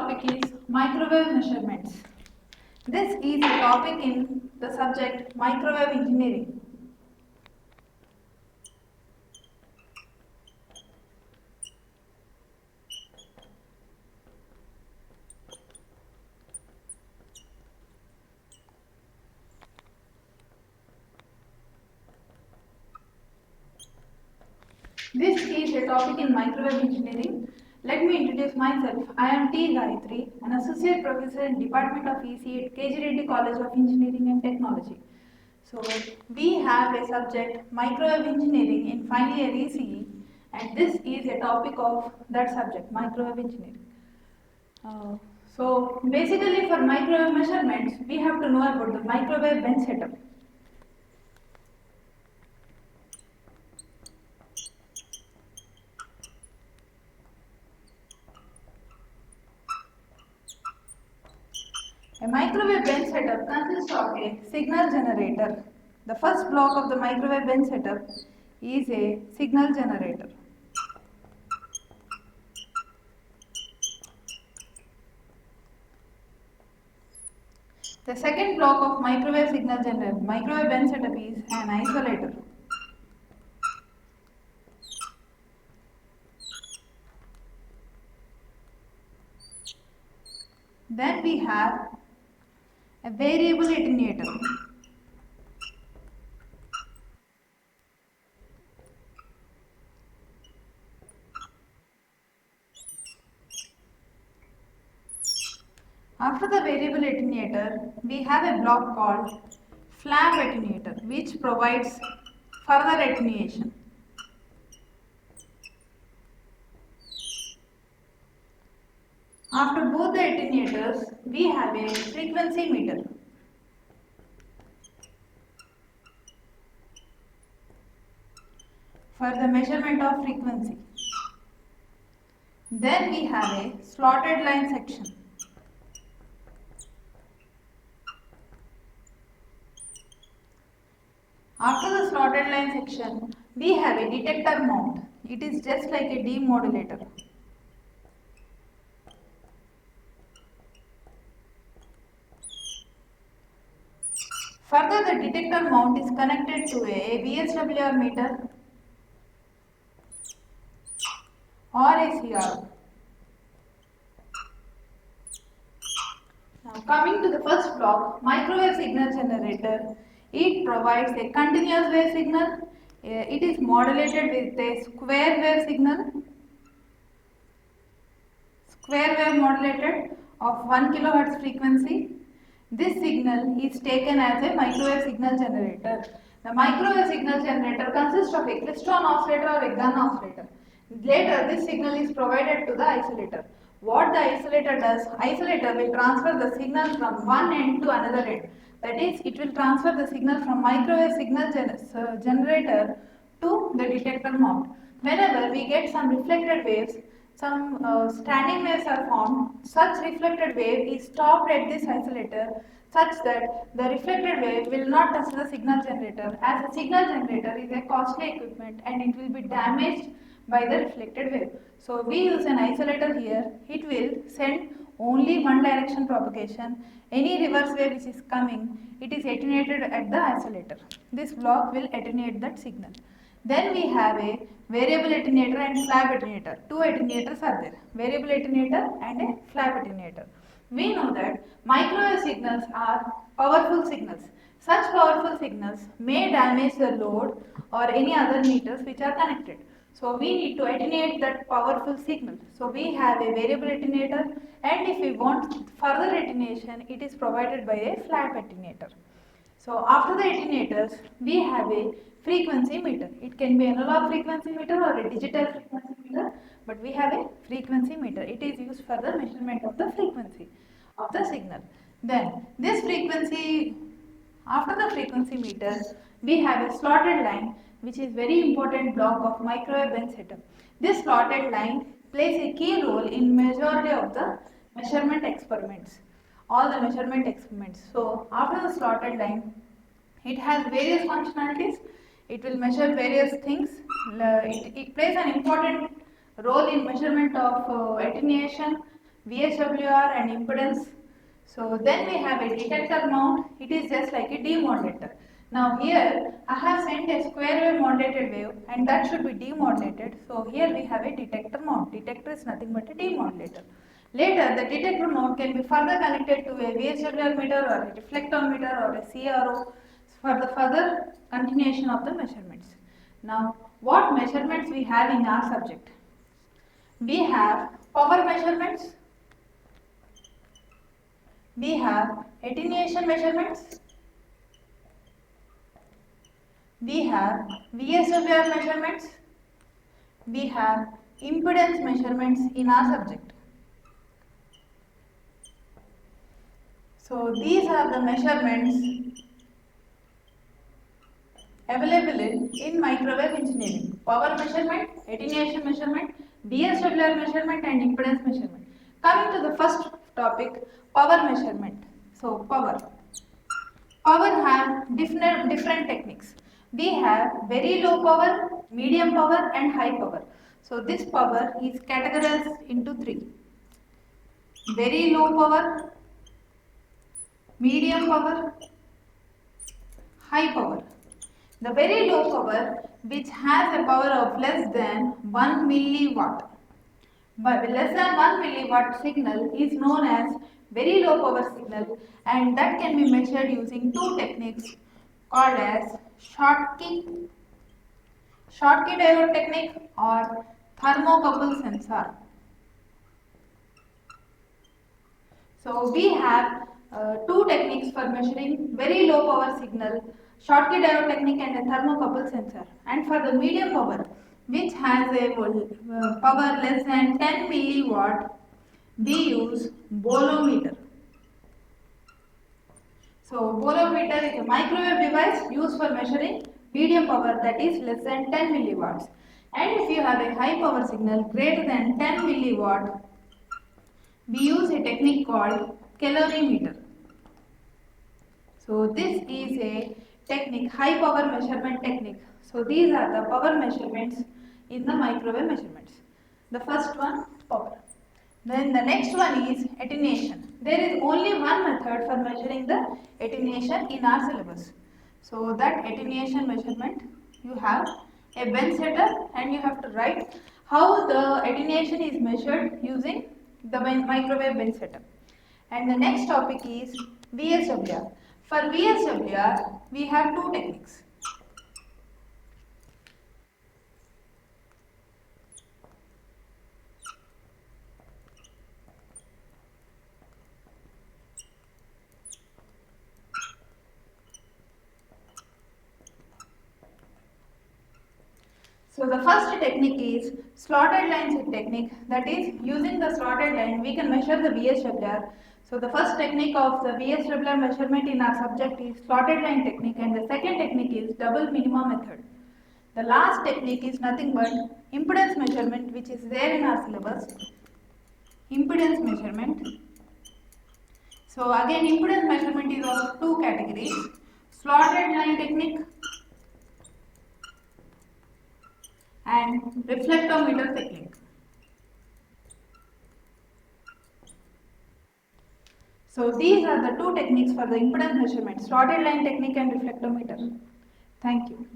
topic is microwave measurements. This is a topic in the subject microwave engineering. This is a topic in microwave engineering. Let me introduce myself. I am T. Gayatri, an associate professor in Department of EC at KG Reddy College of Engineering and Technology. So we have a subject microwave engineering in final year ECE, and this is a topic of that subject microwave engineering. So basically for microwave measurements we have to know about the microwave bench setup. A microwave bench setup consists of a signal generator. The first block of the microwave bench setup is a signal generator. The second block of microwave bench setup is an isolator. Then we have a variable attenuator. After the variable attenuator, we have a block called flap attenuator, which provides further attenuation. After both the attenuators, we have a frequency meter. For the measurement of frequency. Then we have a slotted line section. After the slotted line section, we have a detector mount. It is just like a demodulator. Further, the detector mount is connected to a VSWR meter or a CRO. Now coming to the first block, microwave signal generator, it provides a continuous wave signal. It is modulated with a square wave modulated of 1 kHz frequency. This signal is taken as a microwave signal generator. The microwave signal generator consists of a klystron oscillator or a Gunn oscillator. Later, this signal is provided to the isolator. What the isolator does, isolator will transfer the signal from one end to another end. That is, it will transfer the signal from microwave signal generator to the detector mount. Whenever we get some reflected waves, some standing waves are formed. Such reflected wave is stopped at this isolator such that the reflected wave will not touch the signal generator, as a signal generator is a costly equipment and it will be damaged by the reflected wave. So we use an isolator here. It will send only one direction propagation. Any reverse wave which is coming, it is attenuated at the isolator. This block will attenuate that signal. Then we have a variable attenuator and flap attenuator. Two attenuators are there, variable attenuator and a flap attenuator. We know that microwave signals are powerful signals. Such powerful signals may damage the load or any other meters which are connected. So we need to attenuate that powerful signal. So we have a variable attenuator, and if we want further attenuation, it is provided by a flap attenuator. So after the attenuators, we have a frequency meter. It can be analog frequency meter or a digital frequency meter, but we have a frequency meter. It is used for the measurement of the frequency of the signal. Then this frequency, after the frequency meter, we have a slotted line, which is very important block of microwave bench setup. This slotted line plays a key role in majority of the measurement experiments. All the measurement experiments. So after the slotted line, it has various functionalities. It will measure various things. It plays an important role in measurement of attenuation. VSWR and impedance. So then we have a detector mount. It is just like a demodulator. Now here I have sent a square wave modulated wave and that should be demodulated. So here we have a detector mount. Detector is nothing but a demodulator. Later the detector mount can be further connected to a VSWR meter or a reflectometer or a CRO for the further continuation of the measurements. Now what measurements we have in our subject? We have power measurements, we have attenuation measurements, we have VSWR measurements, we have impedance measurements in our subject. So these are the measurements available in microwave engineering. Power measurement, attenuation measurement, VSWR measurement and impedance measurement. Coming to the first topic, power measurement. So power. Power has different techniques. We have very low power, medium power and high power. So this power is categorized into three. Very low power, medium power, high power. The very low power which has a power of less than 1 milliwatt. But less than 1 milliwatt signal is known as very low power signal and that can be measured using two techniques called as Schottky diode technique or thermocouple sensor. So we have two techniques for measuring very low power signal, Schottky diode technique and a thermocouple sensor. And for the medium power, which has a power less than 10 milliwatt, we use bolometer. So bolometer is a microwave device used for measuring medium power that is less than 10 milliwatts. And if you have a high power signal greater than 10 milliwatt, we use a technique called calorimeter. So this is a technique, high power measurement technique. So these are the power measurements in the microwave measurements. The first one, power. Then the next one is attenuation. There is only one method for measuring the attenuation in our syllabus. So that attenuation measurement, you have a bench setter and you have to write how the attenuation is measured using the microwave bench setup. And the next topic is VSWR. For VSWR, we have two techniques. So the first technique is slotted line technique. That is, using the slotted line, we can measure the VSWR. So the first technique of the VSWR measurement in our subject is slotted line technique, and the second technique is double minima method. The last technique is nothing but impedance measurement, which is there in our syllabus. Impedance measurement. So again, impedance measurement is of two categories: slotted line technique and reflectometer technique. So these are the two techniques for the impedance measurement, slotted line technique and reflectometer. Thank you.